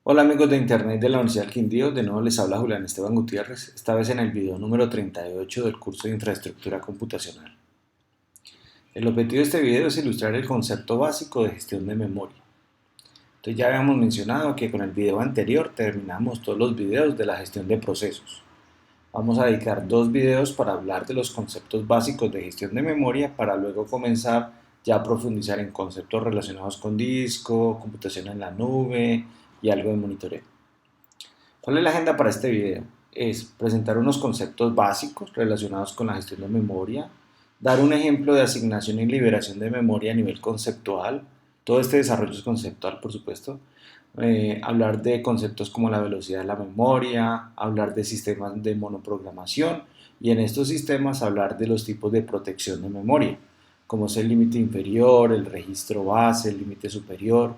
Hola amigos de Internet de la Universidad del Quindío, de nuevo les habla Julián Esteban Gutiérrez, esta vez en el video número 38 del curso de Infraestructura Computacional. El objetivo de este video es ilustrar el concepto básico de gestión de memoria. Entonces ya habíamos mencionado que con el video anterior terminamos todos los videos de la gestión de procesos. Vamos a dedicar dos videos para hablar de los conceptos básicos de gestión de memoria para luego comenzar ya a profundizar en conceptos relacionados con disco, computación en la nube y algo de monitoreo. ¿Cuál es la agenda para este video? Es presentar unos conceptos básicos relacionados con la gestión de memoria, dar un ejemplo de asignación y liberación de memoria a nivel conceptual, todo este desarrollo es conceptual por supuesto, hablar de conceptos como la velocidad de la memoria, hablar de sistemas de monoprogramación y en estos sistemas hablar de los tipos de protección de memoria, como es el límite inferior, el registro base, el límite superior,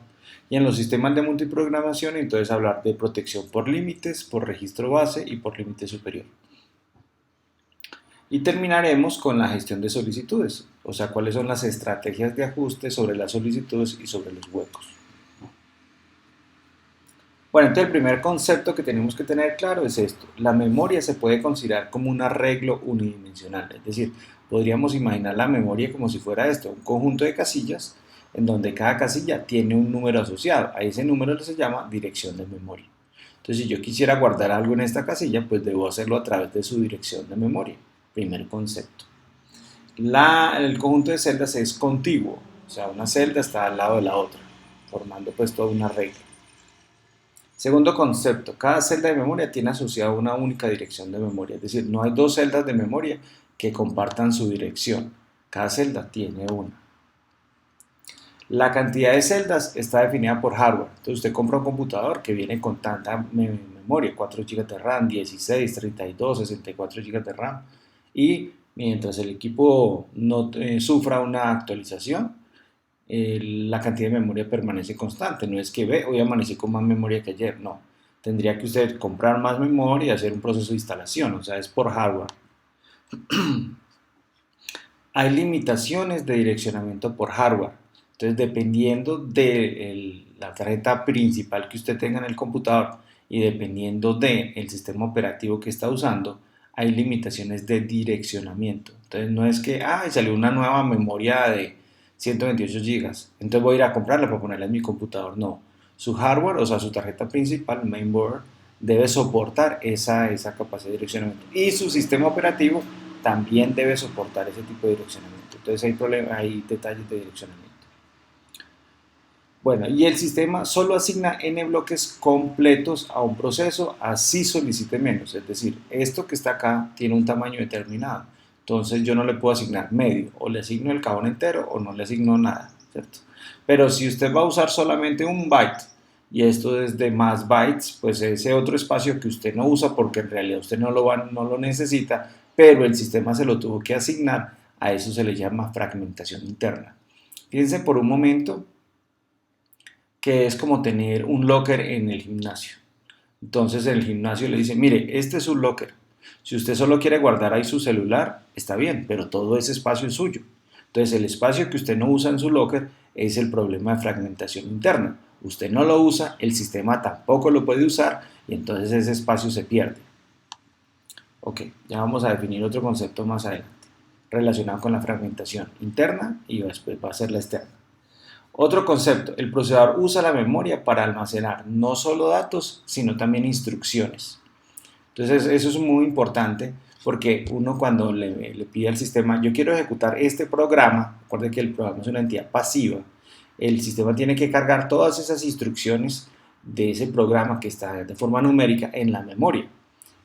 y en los sistemas de multiprogramación, entonces hablar de protección por límites, por registro base y por límite superior. Y terminaremos con la gestión de solicitudes, o sea, cuáles son las estrategias de ajuste sobre las solicitudes y sobre los huecos. Bueno, entonces el primer concepto que tenemos que tener claro es esto. La memoria se puede considerar como un arreglo unidimensional, es decir, podríamos imaginar la memoria como si fuera esto, un conjunto de casillas en donde cada casilla tiene un número asociado. A ese número se llama dirección de memoria. Entonces, si yo quisiera guardar algo en esta casilla, pues debo hacerlo a través de su dirección de memoria. Primer concepto. El conjunto de celdas es contiguo, o sea, una celda está al lado de la otra, formando pues toda una regla. Segundo concepto, cada celda de memoria tiene asociada una única dirección de memoria, es decir, no hay dos celdas de memoria que compartan su dirección, cada celda tiene una. La cantidad de celdas está definida por hardware, entonces usted compra un computador que viene con tanta memoria, 4 GB de RAM, 16, 32, 64 GB de RAM, y mientras el equipo no sufra una actualización, la cantidad de memoria permanece constante. No es que ve, hoy amanecí con más memoria que ayer, no. Tendría que usted comprar más memoria y hacer un proceso de instalación, o sea, es por hardware. Hay limitaciones de direccionamiento por hardware. Entonces, dependiendo de la tarjeta principal que usted tenga en el computador y dependiendo del sistema operativo que está usando, hay limitaciones de direccionamiento. Entonces, no es que, salió una nueva memoria de 128 gigas, entonces voy a ir a comprarla para ponerla en mi computador. No, su hardware, o sea, su tarjeta principal, mainboard, debe soportar esa capacidad de direccionamiento. Y su sistema operativo también debe soportar ese tipo de direccionamiento. Entonces hay detalles de direccionamiento. Bueno, y el sistema solo asigna n bloques completos a un proceso, así solicite menos. Es decir, esto que está acá tiene un tamaño determinado. Entonces yo no le puedo asignar medio, o le asigno el cajón entero o no le asigno nada, ¿cierto? Pero si usted va a usar solamente un byte y esto es de más bytes, pues ese otro espacio que usted no usa porque en realidad usted no lo necesita, pero el sistema se lo tuvo que asignar, a eso se le llama fragmentación interna. Fíjense por un momento que es como tener un locker en el gimnasio. Entonces el gimnasio le dice, mire, este es un locker. Si usted solo quiere guardar ahí su celular, está bien, pero todo ese espacio es suyo. Entonces el espacio que usted no usa en su locker es el problema de fragmentación interna. Usted no lo usa, el sistema tampoco lo puede usar y entonces ese espacio se pierde. Ok, ya vamos a definir otro concepto más adelante relacionado con la fragmentación interna y después va a ser la externa. Otro concepto, el procesador usa la memoria para almacenar no solo datos, sino también instrucciones. Entonces eso es muy importante porque uno cuando le pide al sistema, yo quiero ejecutar este programa, recuerde que el programa es una entidad pasiva, el sistema tiene que cargar todas esas instrucciones de ese programa que está de forma numérica en la memoria.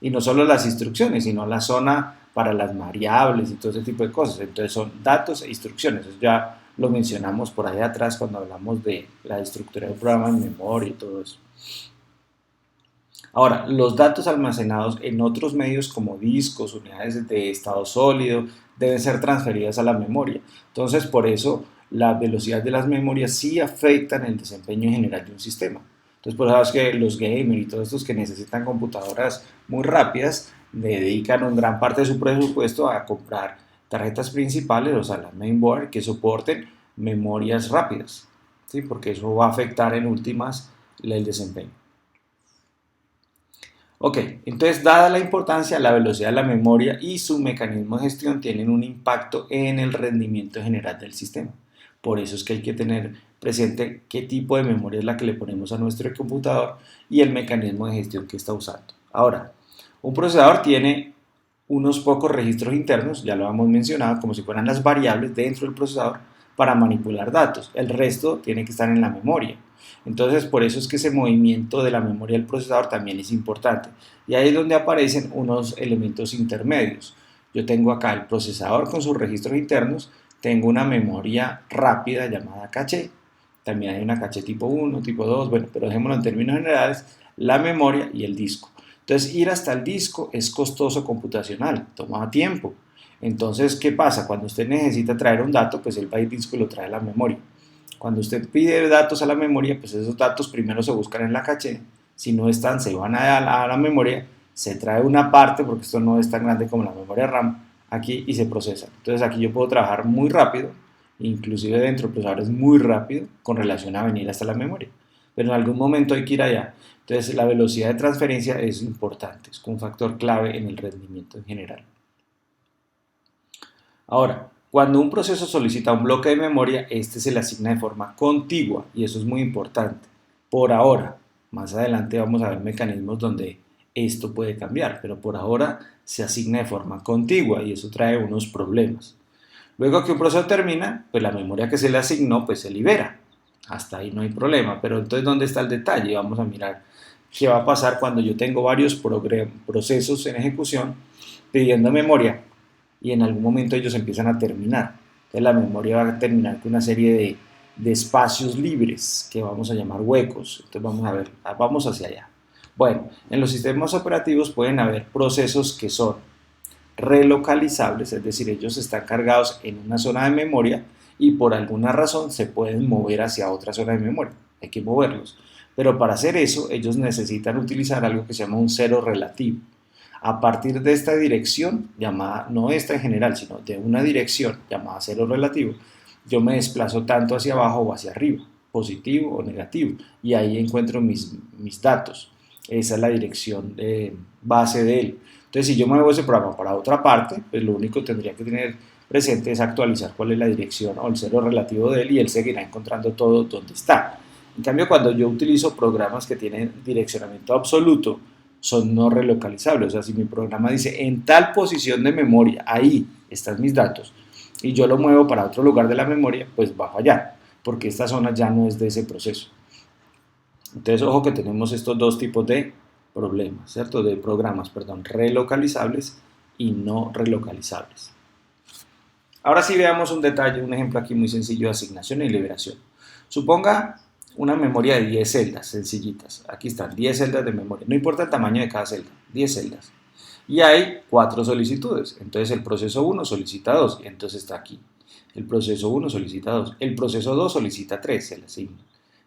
Y no solo las instrucciones, sino la zona para las variables y todo ese tipo de cosas. Entonces son datos e instrucciones. Eso ya lo mencionamos por ahí atrás cuando hablamos de la estructura del programa en memoria y todo eso. Ahora, los datos almacenados en otros medios como discos, unidades de estado sólido, deben ser transferidas a la memoria. Entonces, por eso la velocidad de las memorias sí afectan el desempeño general de un sistema. Entonces, por eso es que los gamers y todos estos que necesitan computadoras muy rápidas dedican una gran parte de su presupuesto a comprar tarjetas principales, o sea, la mainboard, que soporten memorias rápidas, ¿sí? Porque eso va a afectar en últimas el desempeño. Ok, entonces dada la importancia, la velocidad de la memoria y su mecanismo de gestión tienen un impacto en el rendimiento general del sistema. Por eso es que hay que tener presente qué tipo de memoria es la que le ponemos a nuestro computador y el mecanismo de gestión que está usando. Ahora, un procesador tiene unos pocos registros internos, ya lo hemos mencionado, como si fueran las variables dentro del procesador para manipular datos. El resto tiene que estar en la memoria. Entonces, por eso es que ese movimiento de la memoria del procesador también es importante. Y ahí es donde aparecen unos elementos intermedios. Yo tengo acá el procesador con sus registros internos, tengo una memoria rápida llamada caché, también hay una caché tipo 1, tipo 2, bueno, pero dejémoslo en términos generales, la memoria y el disco. Entonces, ir hasta el disco es costoso computacional, toma tiempo. Entonces, ¿qué pasa? Cuando usted necesita traer un dato, pues él va al disco y lo trae a la memoria. Cuando usted pide datos a la memoria, pues esos datos primero se buscan en la caché, si no están, se van a la memoria, se trae una parte, porque esto no es tan grande como la memoria RAM, aquí y se procesa. Entonces aquí yo puedo trabajar muy rápido, inclusive dentro del procesador es muy rápido con relación a venir hasta la memoria. Pero en algún momento hay que ir allá. Entonces la velocidad de transferencia es importante, es un factor clave en el rendimiento en general. Ahora, cuando un proceso solicita un bloque de memoria, este se le asigna de forma contigua y eso es muy importante. Por ahora, más adelante vamos a ver mecanismos donde esto puede cambiar, pero por ahora se asigna de forma contigua y eso trae unos problemas. Luego que un proceso termina, pues la memoria que se le asignó pues se libera. Hasta ahí no hay problema, pero entonces ¿dónde está el detalle? Vamos a mirar qué va a pasar cuando yo tengo varios procesos en ejecución pidiendo memoria y en algún momento ellos empiezan a terminar. Entonces la memoria va a terminar con una serie de espacios libres que vamos a llamar huecos. Entonces vamos a ver, vamos hacia allá. Bueno, en los sistemas operativos pueden haber procesos que son relocalizables, es decir, ellos están cargados en una zona de memoria y por alguna razón se pueden mover hacia otra zona de memoria. Hay que moverlos. Pero para hacer eso, ellos necesitan utilizar algo que se llama un cero relativo. A partir de esta dirección, llamada, no esta en general, sino de una dirección llamada cero relativo, yo me desplazo tanto hacia abajo o hacia arriba, positivo o negativo, y ahí encuentro mis datos. Esa es la dirección base de él. Entonces, si yo muevo ese programa para otra parte, pues lo único que tendría que tener presente es actualizar cuál es la dirección o el cero relativo de él y él seguirá encontrando todo donde está. En cambio, cuando yo utilizo programas que tienen direccionamiento absoluto, son no relocalizables. O sea, si mi programa dice en tal posición de memoria, ahí están mis datos, y yo lo muevo para otro lugar de la memoria, pues va a fallar, porque esta zona ya no es de ese proceso. Entonces, ojo que tenemos estos dos tipos de problemas, ¿cierto? De programas, perdón, relocalizables y no relocalizables. Ahora sí veamos un detalle, un ejemplo aquí muy sencillo de asignación y liberación. Suponga una memoria de 10 celdas sencillitas. Aquí están 10 celdas de memoria. No importa el tamaño de cada celda, 10 celdas. Y hay 4 solicitudes. Entonces el proceso 1 solicita 2, entonces está aquí. El proceso 1 solicita 2. El proceso 2 solicita 3, se le asigna.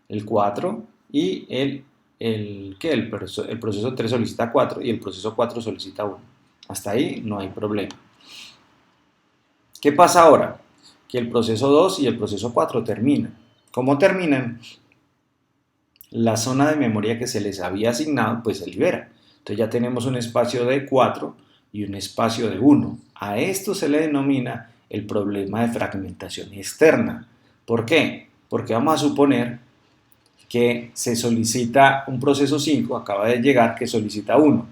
El 4 y el proceso 3 solicita 4 y el proceso 4 solicita 1. Hasta ahí no hay problema. ¿Qué pasa ahora? Que el proceso 2 y el proceso 4 terminan. ¿Cómo terminan? La zona de memoria que se les había asignado pues se libera. Entonces ya tenemos un espacio de 4 y un espacio de 1. A esto se le denomina el problema de fragmentación externa. ¿Por qué? Porque vamos a suponer que se solicita un proceso 5, acaba de llegar, que solicita 1.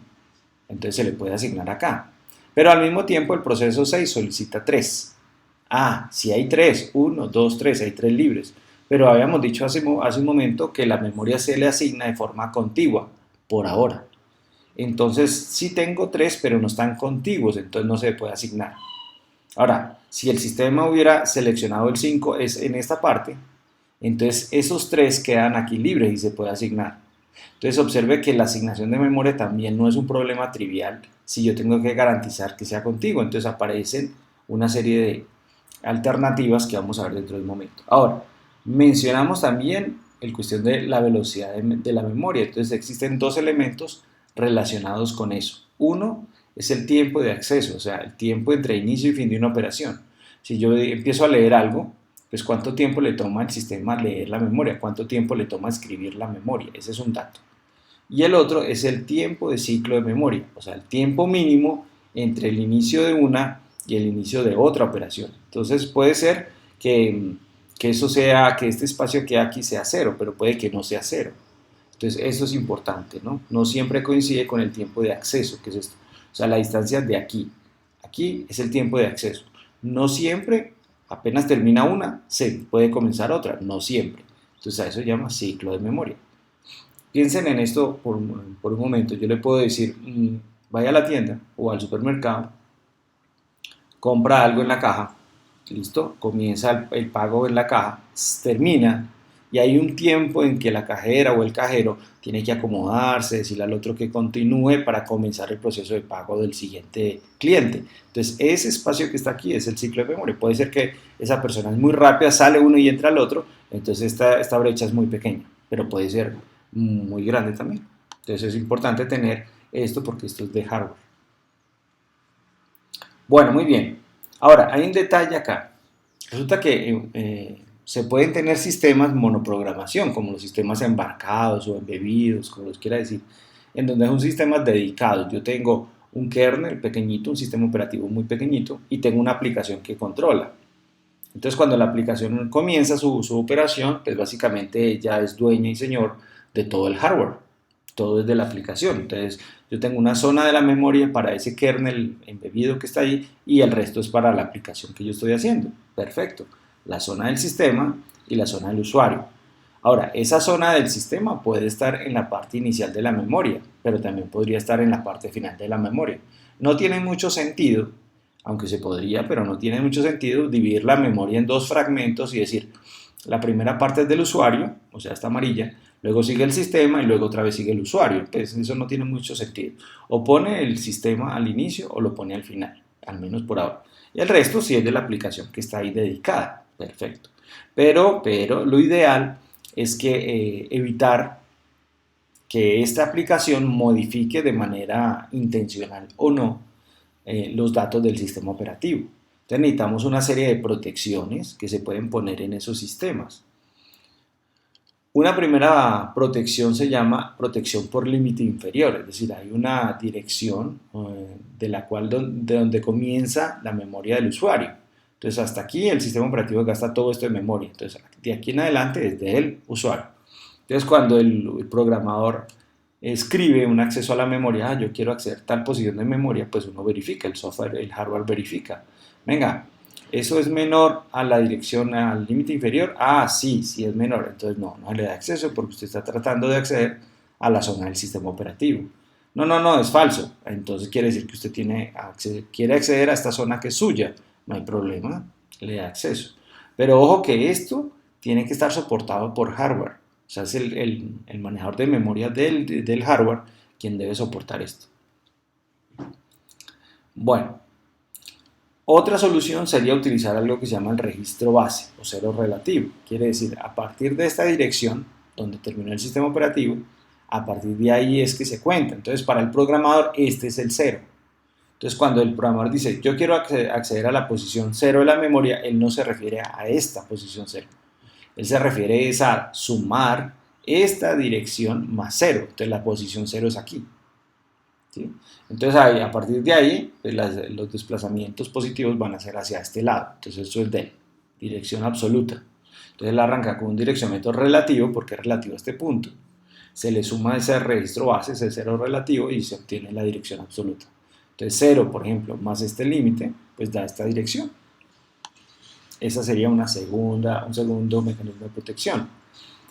Entonces se le puede asignar acá. Pero al mismo tiempo el proceso 6 solicita 3. Si hay 3, 1, 2, 3, hay 3 libres. Pero habíamos dicho hace un momento que la memoria se le asigna de forma contigua, por ahora. Entonces sí tengo 3, pero no están contiguos, entonces no se puede asignar. Ahora, si el sistema hubiera seleccionado el 5 es en esta parte, entonces esos 3 quedan aquí libres y se puede asignar. Entonces observe que la asignación de memoria también no es un problema trivial si yo tengo que garantizar que sea contigo. Entonces aparecen una serie de alternativas que vamos a ver dentro de un momento. Ahora, mencionamos también la cuestión de la velocidad de la memoria. Entonces existen dos elementos relacionados con eso. Uno es el tiempo de acceso, o sea, el tiempo entre inicio y fin de una operación. Si yo empiezo a leer algo, pues cuánto tiempo le toma al sistema leer la memoria, cuánto tiempo le toma escribir la memoria, ese es un dato. y el otro es el tiempo de ciclo de memoria, o sea, el tiempo mínimo entre el inicio de una y el inicio de otra operación. Entonces puede ser que eso sea, que este espacio que aquí sea cero, pero puede que no sea cero. Entonces eso es importante, ¿no? No siempre coincide con el tiempo de acceso, que es esto. O sea, la distancia de aquí. Aquí es el tiempo de acceso. No siempre, apenas termina una, se puede comenzar otra. No siempre. Entonces a eso se llama ciclo de memoria. Piensen en esto por un momento. Yo le puedo decir, vaya a la tienda o al supermercado, compra algo en la caja, listo, comienza el pago en la caja, termina y hay un tiempo en que la cajera o el cajero tiene que acomodarse, decirle al otro que continúe para comenzar el proceso de pago del siguiente cliente. Entonces, ese espacio que está aquí es el ciclo de memoria. Puede ser que esa persona es muy rápida, sale uno y entra el otro, entonces esta brecha es muy pequeña, pero puede ser muy grande también. Entonces, es importante tener esto porque esto es de hardware. Bueno, muy bien. Ahora, hay un detalle acá. Resulta que se pueden tener sistemas monoprogramación, como los sistemas embarcados o embebidos, como los quiera decir, en donde son sistemas dedicados. Yo tengo un kernel pequeñito, un sistema operativo muy pequeñito, y tengo una aplicación que controla. Entonces, cuando la aplicación comienza su operación, pues básicamente ella es dueña y señor de todo el hardware, todo es de la aplicación. Entonces, yo tengo una zona de la memoria para ese kernel embebido que está ahí y el resto es para la aplicación que yo estoy haciendo. Perfecto. La zona del sistema y la zona del usuario. Ahora, esa zona del sistema puede estar en la parte inicial de la memoria, pero también podría estar en la parte final de la memoria. No tiene mucho sentido, aunque se podría, pero no tiene mucho sentido dividir la memoria en dos fragmentos y decir, la primera parte es del usuario, o sea, esta amarilla, luego sigue el sistema y luego otra vez sigue el usuario. Pues eso no tiene mucho sentido. O pone el sistema al inicio o lo pone al final, al menos por ahora. Y el resto sí es de la aplicación que está ahí dedicada. Perfecto. Pero lo ideal es que evitar que esta aplicación modifique de manera intencional o no los datos del sistema operativo. Entonces necesitamos una serie de protecciones que se pueden poner en esos sistemas. Una primera protección se llama protección por límite inferior, es decir, hay una dirección de donde comienza la memoria del usuario. Entonces, hasta aquí el sistema operativo gasta todo esto de memoria. Entonces, de aquí en adelante es del usuario. Entonces, cuando el programador escribe un acceso a la memoria, yo quiero acceder a tal posición de memoria, pues uno verifica, el software, el hardware verifica. Venga, ¿eso es menor a la dirección, al límite inferior? Ah, sí, sí es menor. Entonces no le da acceso porque usted está tratando de acceder a la zona del sistema operativo. No, es falso. Entonces quiere decir que usted quiere acceder a esta zona que es suya. No hay problema, le da acceso. Pero ojo que esto tiene que estar soportado por hardware. O sea, es el manejador de memoria del hardware quien debe soportar esto. Bueno, otra solución sería utilizar algo que se llama el registro base o cero relativo. Quiere decir, a partir de esta dirección, donde terminó el sistema operativo, a partir de ahí es que se cuenta. Entonces, para el programador, este es el cero. Entonces, cuando el programador dice, yo quiero acceder a la posición cero de la memoria, él no se refiere a esta posición cero. Él se refiere a sumar esta dirección más cero. Entonces, la posición cero es aquí. ¿Sí? Entonces a partir de ahí pues los desplazamientos positivos van a ser hacia este lado, entonces esto es de dirección absoluta. Entonces él arranca con un direccionamiento relativo porque es relativo a este punto, se le suma ese registro base, ese cero relativo y se obtiene la dirección absoluta. Entonces 0, por ejemplo, más este límite, pues da esta dirección. Esa sería un segundo mecanismo de protección.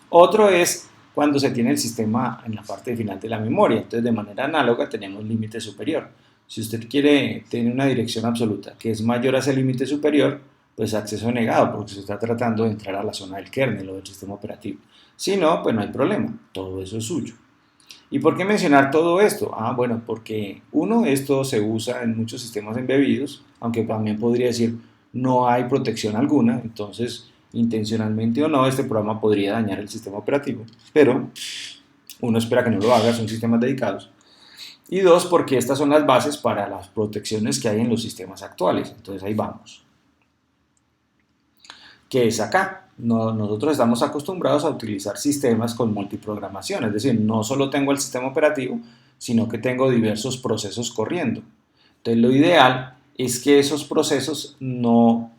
Otro es cuando se tiene el sistema en la parte final de la memoria. Entonces, de manera análoga tenemos límite superior. Si usted quiere tener una dirección absoluta que es mayor a ese límite superior, pues acceso negado, porque se está tratando de entrar a la zona del kernel o del sistema operativo. Si no, pues no hay problema, todo eso es suyo. ¿Y por qué mencionar todo esto? Ah, bueno, porque esto se usa en muchos sistemas embebidos, aunque también podría decir no hay protección alguna, entonces intencionalmente o no, este programa podría dañar el sistema operativo, pero uno espera que no lo haga, son sistemas dedicados. Y dos, porque estas son las bases para las protecciones que hay en los sistemas actuales. Entonces ahí vamos. ¿Qué es acá? nosotros estamos acostumbrados a utilizar sistemas con multiprogramación, es decir, no solo tengo el sistema operativo, sino que tengo diversos procesos corriendo. Entonces, lo ideal es que esos procesos no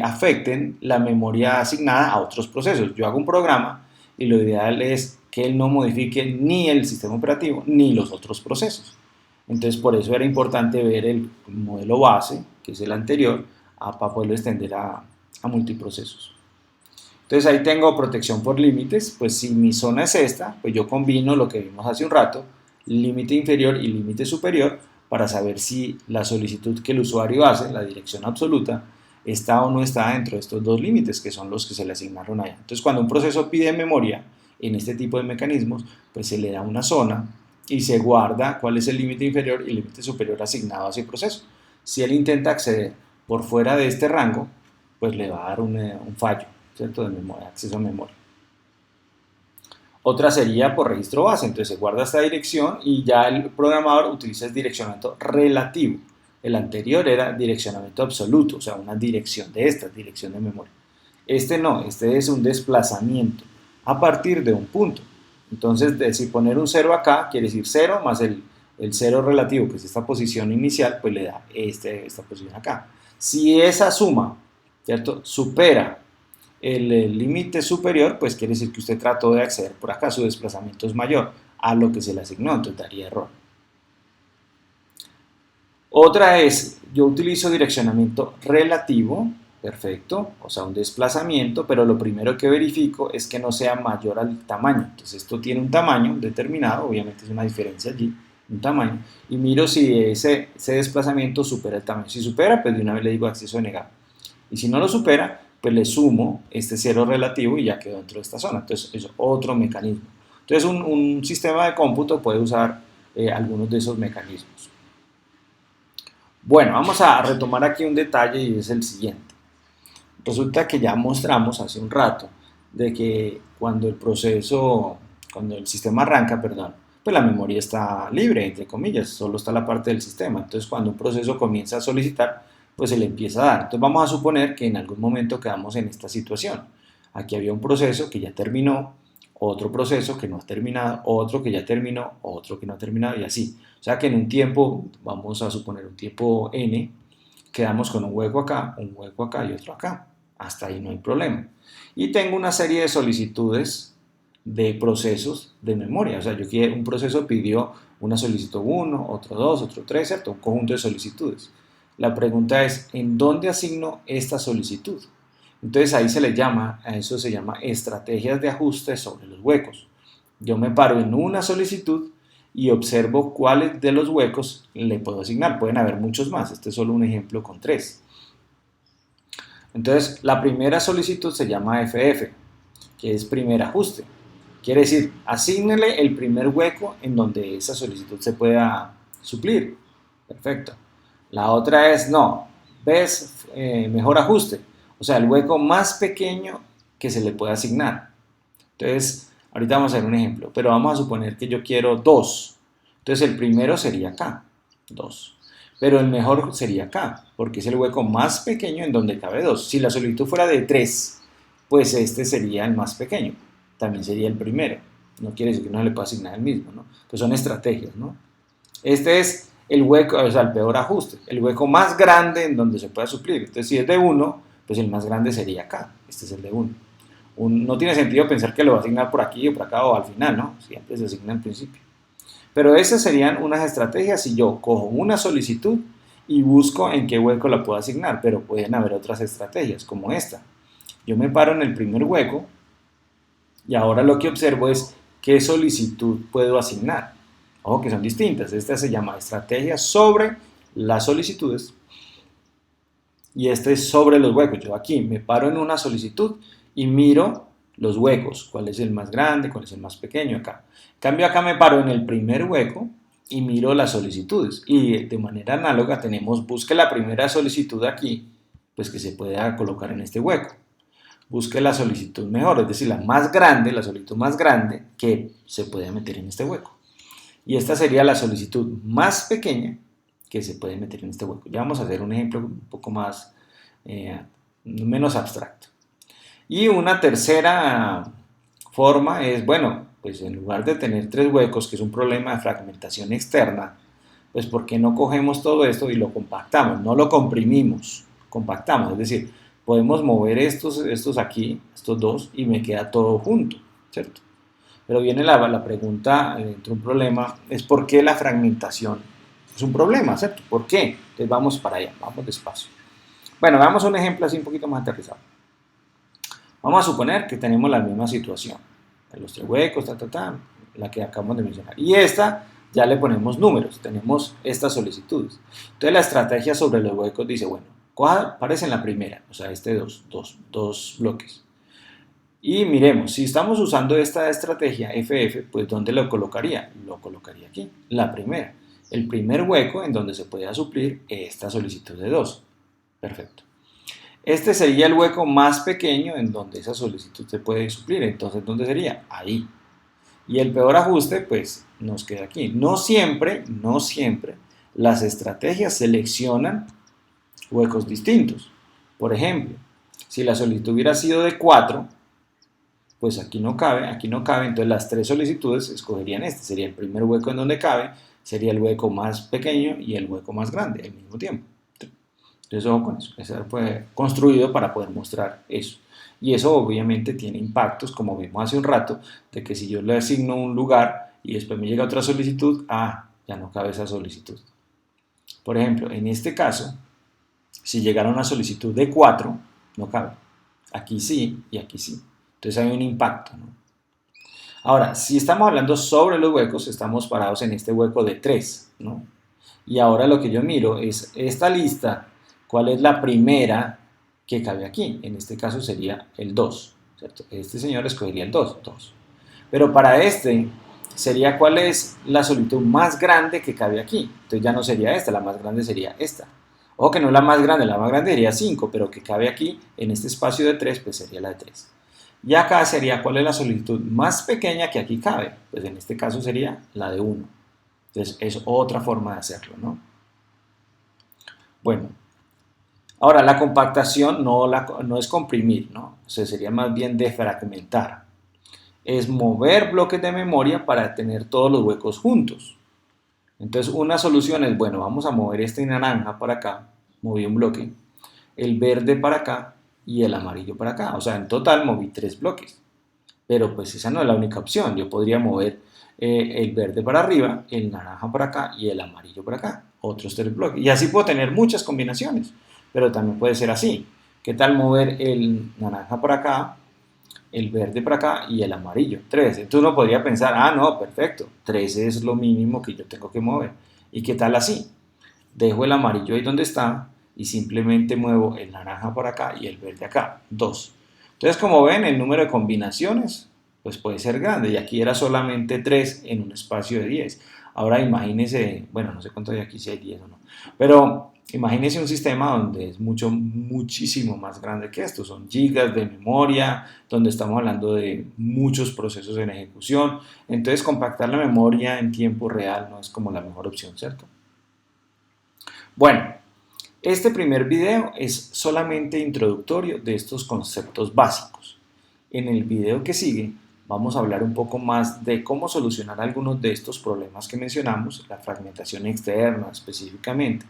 afecten la memoria asignada a otros procesos. Yo hago un programa y lo ideal es que él no modifique ni el sistema operativo ni los otros procesos. Entonces, por eso era importante ver el modelo base, que es el anterior, para poderlo extender a multiprocesos. Entonces ahí tengo protección por límites, pues si mi zona es esta, pues yo combino lo que vimos hace un rato, límite inferior y límite superior, para saber si la solicitud que el usuario hace, la dirección absoluta, está o no está dentro de estos dos límites, que son los que se le asignaron allá. Entonces cuando un proceso pide memoria en este tipo de mecanismos, pues se le da una zona y se guarda cuál es el límite inferior y el límite superior asignado a ese proceso. Si él intenta acceder por fuera de este rango, pues le va a dar un fallo, ¿cierto? De memoria, acceso a memoria. Otra sería por registro base, entonces se guarda esta dirección y ya el programador utiliza el direccionamiento relativo. El anterior era direccionamiento absoluto, o sea, una dirección de esta, dirección de memoria. Este no, este es un desplazamiento a partir de un punto. Entonces, si poner un 0 acá, quiere decir 0 más el 0 relativo, que es esta posición inicial, pues le da esta posición acá. Si esa suma, ¿cierto?, supera el límite superior, pues quiere decir que usted trató de acceder por acá, su desplazamiento es mayor a lo que se le asignó, entonces daría error. Otra es, yo utilizo direccionamiento relativo, perfecto, o sea, un desplazamiento, pero lo primero que verifico es que no sea mayor al tamaño. Entonces esto tiene un tamaño determinado, obviamente es una diferencia allí, un tamaño, y miro si ese desplazamiento supera el tamaño. Si supera, pues de una vez le digo acceso negado. Y si no lo supera, pues le sumo este cero relativo y ya quedó dentro de esta zona. Entonces es otro mecanismo. Entonces un sistema de cómputo puede usar algunos de esos mecanismos. Bueno, vamos a retomar aquí un detalle y es el siguiente. Resulta que ya mostramos hace un rato de que cuando cuando el sistema arranca, perdón, pues la memoria está libre, entre comillas, solo está la parte del sistema. Entonces cuando un proceso comienza a solicitar, pues se le empieza a dar. Entonces vamos a suponer que en algún momento quedamos en esta situación. Aquí había un proceso que ya terminó, otro proceso que no ha terminado, otro que ya terminó, otro que no ha terminado y así. O sea que en un tiempo, vamos a suponer un tiempo n, quedamos con un hueco acá y otro acá. Hasta ahí no hay problema. Y tengo una serie de solicitudes de procesos de memoria. O sea, un proceso pidió una solicitud 1, otro 2, otro 3, ¿cierto? Un conjunto de solicitudes. La pregunta es, ¿en dónde asigno esta solicitud? Entonces ahí a eso se llama estrategias de ajuste sobre los huecos. Yo me paro en una solicitud y observo cuáles de los huecos le puedo asignar. Pueden haber muchos más, este es solo un ejemplo con 3. Entonces, la primera solicitud se llama FF, que es primer ajuste. Quiere decir, asígnele el primer hueco en donde esa solicitud se pueda suplir. Perfecto. La otra es, no, ves mejor ajuste, o sea, el hueco más pequeño que se le pueda asignar. Entonces, ahorita vamos a ver un ejemplo, pero vamos a suponer que yo quiero 2. Entonces, el primero sería acá, 2. Pero el mejor sería acá, porque es el hueco más pequeño en donde cabe 2. Si la solicitud fuera de 3, pues este sería el más pequeño. También sería el primero. No quiere decir que no le pueda asignar el mismo, ¿no? Pues son estrategias, ¿no? Este es el hueco, o sea, el peor ajuste. El hueco más grande en donde se pueda suplir. Entonces, si es de 1, pues el más grande sería acá. Este es el de 1. No tiene sentido pensar que lo va a asignar por aquí o por acá o al final, ¿no? Siempre se asigna al principio. Pero esas serían unas estrategias si yo cojo una solicitud y busco en qué hueco la puedo asignar, pero pueden haber otras estrategias como esta. Yo me paro en el primer hueco y ahora lo que observo es qué solicitud puedo asignar. Ojo que son distintas. Esta se llama estrategia sobre las solicitudes y este es sobre los huecos. Yo aquí me paro en una solicitud y miro los huecos, cuál es el más grande, cuál es el más pequeño acá. En cambio acá me paro en el primer hueco y miro las solicitudes y de manera análoga tenemos busque la primera solicitud aquí, pues que se pueda colocar en este hueco. Busque la solicitud mejor, es decir, la solicitud más grande que se puede meter en este hueco. Y esta sería la solicitud más pequeña que se puede meter en este hueco. Ya vamos a hacer un ejemplo un poco más, menos abstracto. Y una tercera forma es, bueno, pues en lugar de tener 3 huecos, que es un problema de fragmentación externa, pues ¿por qué no cogemos todo esto y lo compactamos? No lo comprimimos, compactamos, es decir, podemos mover estos aquí, estos dos, y me queda todo junto, ¿cierto? Pero viene la pregunta dentro de un problema, es ¿por qué la fragmentación es un problema, ¿cierto? ¿Por qué? Entonces vamos para allá, vamos despacio. Bueno, veamos un ejemplo así un poquito más aterrizado. Vamos a suponer que tenemos la misma situación, los 3 huecos, la que acabamos de mencionar. Y esta ya le ponemos números, tenemos estas solicitudes. Entonces la estrategia sobre los huecos dice, bueno, aparece en la primera, o sea, dos bloques. Y miremos, si estamos usando esta estrategia FF, pues ¿dónde lo colocaría? Lo colocaría aquí, la primera. El primer hueco en donde se pueda suplir esta solicitud de 2. Perfecto. Este sería el hueco más pequeño en donde esa solicitud se puede suplir. Entonces, ¿dónde sería? Ahí. Y el peor ajuste, pues, nos queda aquí. No siempre las estrategias seleccionan huecos distintos. Por ejemplo, si la solicitud hubiera sido de 4, pues aquí no cabe, entonces las 3 solicitudes escogerían este. Sería el primer hueco en donde cabe, sería el hueco más pequeño y el hueco más grande al mismo tiempo. Entonces, ojo con eso. Eso fue construido para poder mostrar eso. Y eso obviamente tiene impactos, como vimos hace un rato, de que si yo le asigno un lugar y después me llega otra solicitud, ya no cabe esa solicitud. Por ejemplo, en este caso, si llegara una solicitud de 4, no cabe. Aquí sí y aquí sí. Entonces hay un impacto, ¿no? Ahora, si estamos hablando sobre los huecos, estamos parados en este hueco de 3, ¿no? Y ahora lo que yo miro es esta lista, ¿cuál es la primera que cabe aquí? En este caso sería el 2, ¿cierto? Este señor escogería el 2. Pero para este sería cuál es la solicitud más grande que cabe aquí. Entonces ya no sería esta, la más grande sería esta. Ojo que no es la más grande sería 5, pero que cabe aquí en este espacio de 3, pues sería la de 3. Y acá sería cuál es la solicitud más pequeña que aquí cabe. Pues en este caso sería la de 1. Entonces es otra forma de hacerlo, ¿no? Bueno, ahora la compactación no es comprimir, ¿no? O sea, sería más bien defragmentar. Es mover bloques de memoria para tener todos los huecos juntos. Entonces una solución es, bueno, vamos a mover este naranja para acá, moví un bloque, el verde para acá y el amarillo para acá. O sea, en total moví 3 bloques. Pero pues esa no es la única opción. Yo podría mover el verde para arriba, el naranja para acá y el amarillo para acá. Otros 3 bloques. Y así puedo tener muchas combinaciones. Pero también puede ser así. ¿Qué tal mover el naranja para acá, el verde para acá y el amarillo? 3. Entonces uno podría pensar, no, perfecto. 3 es lo mínimo que yo tengo que mover. ¿Y qué tal así? Dejo el amarillo ahí donde está y simplemente muevo el naranja por acá y el verde acá. 2. Entonces, como ven, el número de combinaciones pues puede ser grande, y aquí era solamente 3 en un espacio de 10. Ahora imagínense, bueno, no sé cuánto hay aquí, si hay 10 o no, pero imagínense un sistema donde es muchísimo más grande que esto, son gigas de memoria, donde estamos hablando de muchos procesos en ejecución. Entonces compactar la memoria en tiempo real no es como la mejor opción, ¿cierto? Bueno, este primer video es solamente introductorio de estos conceptos básicos. En el video que sigue vamos a hablar un poco más de cómo solucionar algunos de estos problemas que mencionamos, la fragmentación externa específicamente,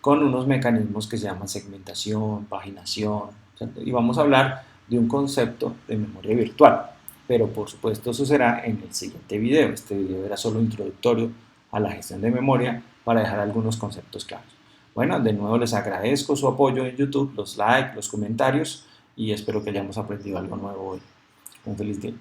con unos mecanismos que se llaman segmentación, paginación, ¿cierto? Y vamos a hablar de un concepto de memoria virtual, pero por supuesto eso será en el siguiente video. Este video era solo introductorio a la gestión de memoria para dejar algunos conceptos claros. Bueno, de nuevo les agradezco su apoyo en YouTube, los likes, los comentarios, y espero que hayamos aprendido algo nuevo hoy. Un feliz día.